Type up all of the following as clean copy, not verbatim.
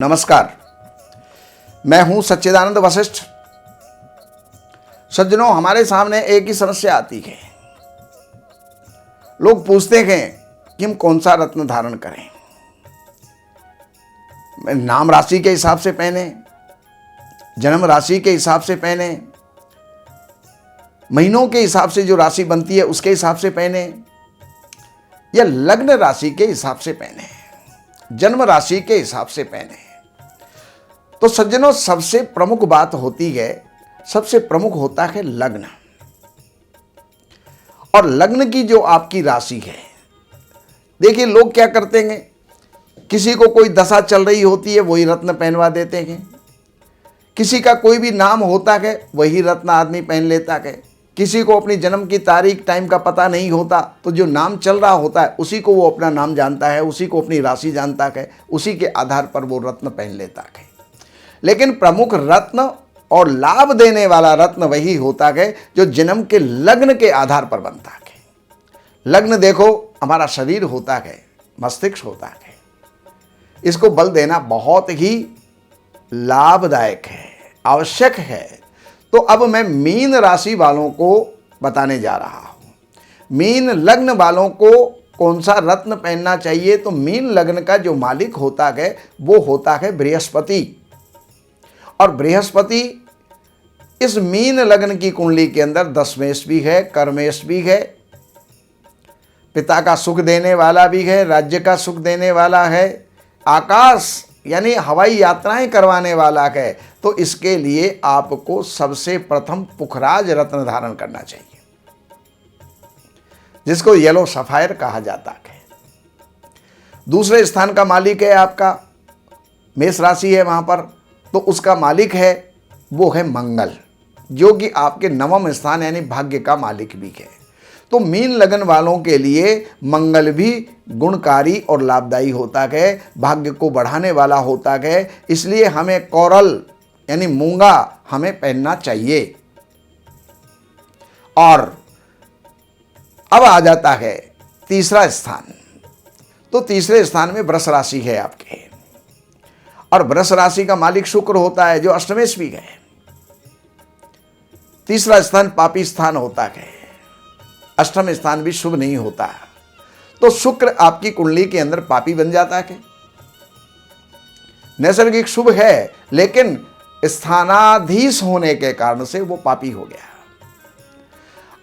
नमस्कार, मैं हूं सच्चिदानंद वशिष्ठ। सज्जनों, हमारे सामने एक ही समस्या आती है। लोग पूछते हैं कि हम कौन सा रत्न धारण करें। नाम राशि के हिसाब से पहने, जन्म राशि के हिसाब से पहने, महीनों के हिसाब से जो राशि बनती है उसके हिसाब से पहने, या लग्न राशि के हिसाब से पहने, जन्म राशि के हिसाब से पहने। तो सज्जनों, सबसे प्रमुख बात होती है, सबसे प्रमुख होता है लग्न। और लग्न की जो आपकी राशि है, देखिए लोग क्या करते हैं, किसी को कोई दशा चल रही होती है वही रत्न पहनवा देते हैं, किसी का कोई भी नाम होता है वही रत्न आदमी पहन लेता है, किसी को अपनी जन्म की तारीख टाइम का पता नहीं होता तो जो नाम चल रहा होता है उसी को वो अपना नाम जानता है, उसी को अपनी राशि जानता है, उसी के आधार पर वो रत्न पहन लेता है। लेकिन प्रमुख रत्न और लाभ देने वाला रत्न वही होता है जो जन्म के लग्न के आधार पर बनता है। लग्न देखो, हमारा शरीर होता है, मस्तिष्क होता है, इसको बल देना बहुत ही लाभदायक है, आवश्यक है। तो अब मैं मीन राशि वालों को बताने जा रहा हूं। मीन लग्न वालों को कौन सा रत्न पहनना चाहिए। तो मीन लग्न का जो मालिक होता है वो होता है बृहस्पति। और बृहस्पति इस मीन लग्न की कुंडली के अंदर दशमेश भी है, कर्मेश भी है, पिता का सुख देने वाला भी है, राज्य का सुख देने वाला है, आकाश यानी हवाई यात्राएं करवाने वाला है। तो इसके लिए आपको सबसे प्रथम पुखराज रत्न धारण करना चाहिए, जिसको येलो सफायर कहा जाता है। दूसरे स्थान का मालिक है आपका, मेष राशि है वहां पर, तो उसका मालिक है वो है मंगल, जो कि आपके नवम स्थान यानी भाग्य का मालिक भी है। तो मीन लगन वालों के लिए मंगल भी गुणकारी और लाभदायी होता है, भाग्य को बढ़ाने वाला होता है। इसलिए हमें कोरल यानी मूंगा हमें पहनना चाहिए। और अब आ जाता है तीसरा स्थान। तो तीसरे स्थान में वृष राशि है आपके, और वृष राशि का मालिक शुक्र होता है जो अष्टमेश भी है। तीसरा स्थान पापी स्थान होता है, अष्टम स्थान भी शुभ नहीं होता। तो शुक्र आपकी कुंडली के अंदर पापी बन जाता है। नैसर्गिक शुभ है, लेकिन स्थानाधीश होने के कारण से वो पापी हो गया।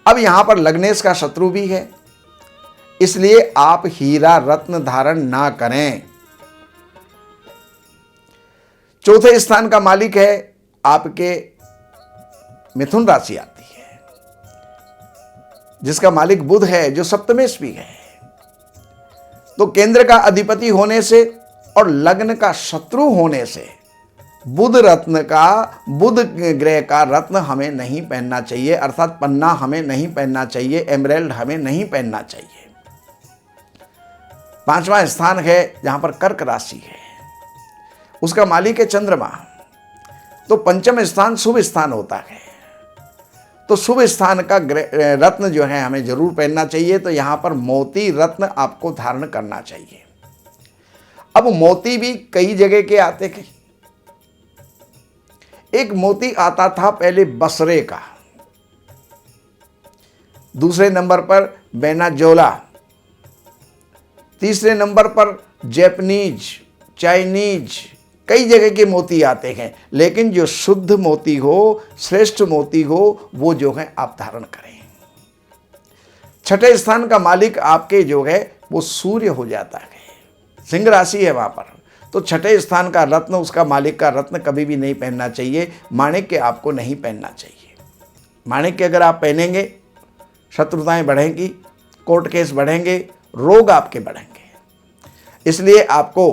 अब यहां पर लग्नेश का शत्रु भी है, इसलिए आप हीरा रत्न धारण ना करें। चौथे स्थान का मालिक है आपके मिथुन राशि आती है, जिसका मालिक बुध है जो सप्तमेश भी है। तो केंद्र का अधिपति होने से और लग्न का शत्रु होने से बुध ग्रह का रत्न हमें नहीं पहनना चाहिए, अर्थात पन्ना हमें नहीं पहनना चाहिए, एमराल्ड हमें नहीं पहनना चाहिए। पांचवा स्थान है जहां पर कर्क राशि है, उसका मालिक है चंद्रमा। तो पंचम स्थान शुभ स्थान होता है, तो शुभ स्थान का रत्न जो है हमें जरूर पहनना चाहिए। तो यहां पर मोती रत्न आपको धारण करना चाहिए। अब मोती भी कई जगह के आते थे। एक मोती आता था पहले बसरे का, दूसरे नंबर पर बेनाजोला, तीसरे नंबर पर जैपनीज, चाइनीज, कई जगह के मोती आते हैं। लेकिन जो शुद्ध मोती हो, श्रेष्ठ मोती हो, वो जो है आप धारण करें। छठे स्थान का मालिक आपके जो है वो सूर्य हो जाता है, सिंह राशि है वहां पर। तो छठे स्थान का रत्न, उसका मालिक का रत्न कभी भी नहीं पहनना चाहिए। माणिक्य आपको नहीं पहनना चाहिए। माणिक्य अगर आप पहनेंगे, शत्रुताएं बढ़ेंगी, कोर्ट केस बढ़ेंगे, रोग आपके बढ़ेंगे। इसलिए आपको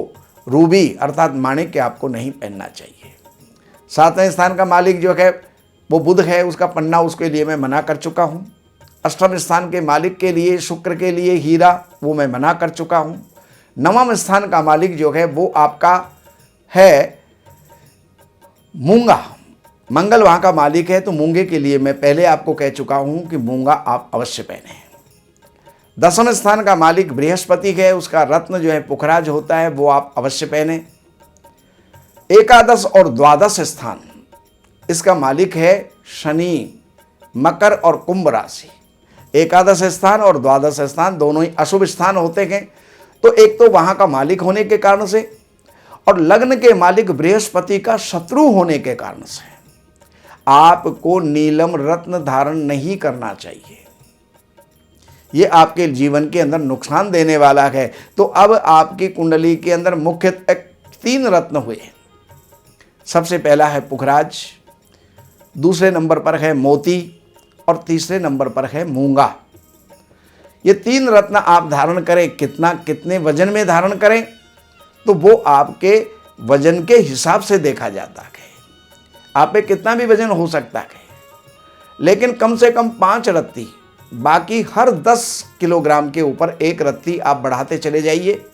रूबी अर्थात माणिक्य आपको नहीं पहनना चाहिए। सातवें स्थान का मालिक जो है वो बुध है, उसका पन्ना उसके लिए मैं मना कर चुका हूँ। अष्टम स्थान के मालिक के लिए, शुक्र के लिए हीरा, वो मैं मना कर चुका हूँ। नवम स्थान का मालिक जो है वो आपका है मूंगा, मंगल वहाँ का मालिक है। तो मूंगे के लिए मैं पहले आपको कह चुका हूँ कि मूंगा आप अवश्य पहने। दसम स्थान का मालिक बृहस्पति है, उसका रत्न जो है पुखराज होता है, वो आप अवश्य पहने। एकादश और द्वादश स्थान, इसका मालिक है शनि, मकर और कुंभ राशि। एकादश स्थान और द्वादश स्थान दोनों ही अशुभ स्थान होते हैं। तो एक तो वहां का मालिक होने के कारण से, और लग्न के मालिक बृहस्पति का शत्रु होने के कारण से आपको नीलम रत्न धारण नहीं करना चाहिए। ये आपके जीवन के अंदर नुकसान देने वाला है। तो अब आपकी कुंडली के अंदर मुख्यतः 3 रत्न हुए। सबसे पहला है पुखराज, दूसरे नंबर पर है मोती और तीसरे नंबर पर है मूंगा। ये 3 रत्न आप धारण करें। कितने वजन में धारण करें, तो वो आपके वजन के हिसाब से देखा जाता है। आप पे कितना भी वजन हो सकता है, लेकिन कम से कम 5 रत्ती, बाकी हर 10 किलोग्राम के ऊपर 1 रत्ती आप बढ़ाते चले जाइए।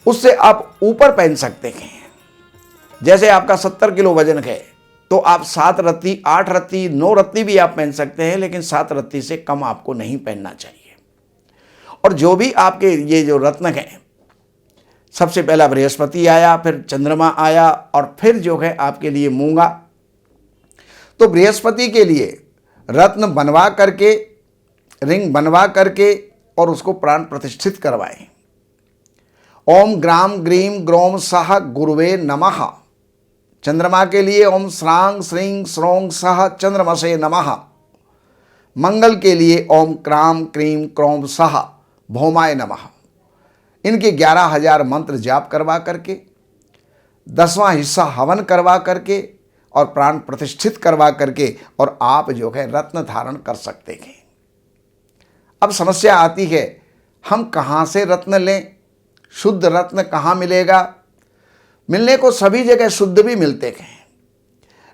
उससे आप ऊपर पहन सकते हैं। जैसे आपका 70 किलो वजन है, तो आप 7 रत्ती, 8 रत्ती, 9 रत्ती भी आप पहन सकते हैं, लेकिन 7 रत्ती से कम आपको नहीं पहनना चाहिए। और जो भी आपके ये जो रत्न हैं, सबसे पहला बृहस्पति आया, फिर चंद्रमा आया, और फिर जो है आपके लिए मूंगा। तो बृहस्पति के लिए रत्न बनवा करके, रिंग बनवा करके और उसको प्राण प्रतिष्ठित करवाएं। ओम ग्राम ग्रीम ग्रोम सह गुरुवे नमः। चंद्रमा के लिए ओम श्रांग श्रींग श्रोंग सह चंद्रमसे नमः। मंगल के लिए ओम क्राम क्रीम क्रोम सह भौमाय नमः। इनके 11,000 मंत्र जाप करवा करके, 10वां हिस्सा हवन करवा करके और प्राण प्रतिष्ठित करवा करके, और आप जो है रत्न धारण कर सकते हैं। अब समस्या आती है, हम कहाँ से रत्न लें? शुद्ध रत्न कहाँ मिलेगा? मिलने को सभी जगह शुद्ध भी मिलते हैं,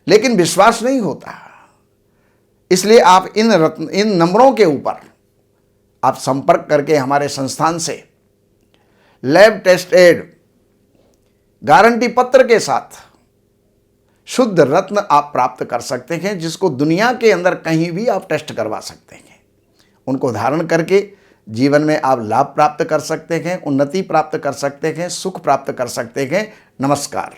लेकिन विश्वास नहीं होता। इसलिए आप इन नंबरों के ऊपर आप संपर्क करके हमारे संस्थान से लैब टेस्टेड गारंटी पत्र के साथ शुद्ध रत्न आप प्राप्त कर सकते हैं, जिसको दुनिया के अंदर कहीं भी आप टेस्ट करवा सकते हैं। उनको धारण करके जीवन में आप लाभ प्राप्त कर सकते हैं, उन्नति प्राप्त कर सकते हैं, सुख प्राप्त कर सकते हैं। नमस्कार।